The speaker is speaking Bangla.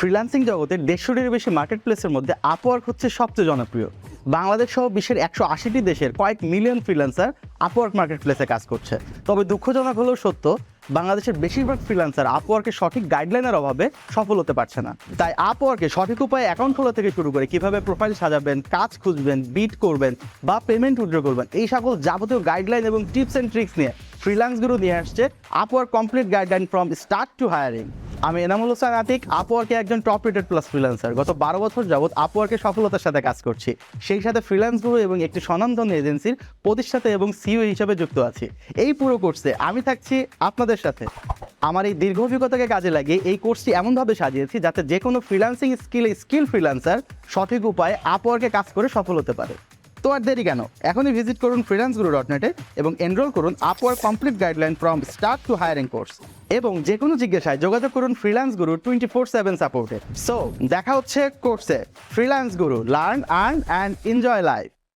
ফ্রিল্যান্সিং জগতের 150-টির বেশি মার্কেট প্লেসের মধ্যে আপওয়ার্ক হচ্ছে সবচেয়ে জনপ্রিয়। বাংলাদেশ সহ বিশ্বের 180টি দেশের কয়েক মিলিয়ন ফ্রিল্যান্সার আপওয়ার্ক মার্কেট প্লেসে কাজ করছে। তবে দুঃখজনক হলেও সত্য, বাংলাদেশের বেশিরভাগ ফ্রিল্যান্সার আপওয়ার্কের সঠিক গাইডলাইনের অভাবে সফল হতে পারছে না। তাই আপওয়ার্কে সঠিক উপায়ে অ্যাকাউন্ট খোলা থেকে শুরু করে কিভাবে প্রোফাইল সাজাবেন, কাজ খুঁজবেন, বিট করবেন বা পেমেন্ট উইথড্র করবেন, এই সকল যাবতীয় গাইডলাইন এবং টিপস অ্যান্ড ট্রিক্স নিয়ে ফ্রিল্যান্স গুরু নিয়ে আসছে Upwork complete guideline from start to hiring. আমি এনামুল হোসাইন আতিক, আপওয়ার্কে একজন টপ রেটেড প্লাস ফ্রিল্যান্সার। গত 12 বছর যাবৎ আপওয়ার্কে সফলতার সাথে কাজ করছি। সেই সাথে ফ্রিল্যান্স গুরু এবং একটি স্বনামধন্য এজেন্সির প্রতিষ্ঠাতা এবং সিইও হিসেবে যুক্ত আছি। এই পুরো কোর্সে আমি থাকছি আপনাদের সাথে। আমার এই দীর্ঘ অভিজ্ঞতাকে কাজে লাগিয়ে এই কোর্সটি এমনভাবে সাজিয়েছি যাতে যে কোনো ফ্রিল্যান্সিং স্কিল ফ্রিল্যান্সার সঠিক উপায়ে আপওয়ার্কে কাজ করে সফল হতে পারে। তো আর দেরি কেন, এখনই ভিজিট করুন freelanceguru.net এবং এনরোল করুন Upwork complete guideline from start to hiring course. এবং যে কোনো জিজ্ঞাসায় যোগাযোগ করুন ফ্রিল্যান্স গুরু 24/7 সাপোর্টে। সো দেখা হচ্ছে কোর্সে। Freelance Guru, learn, earn and enjoy life.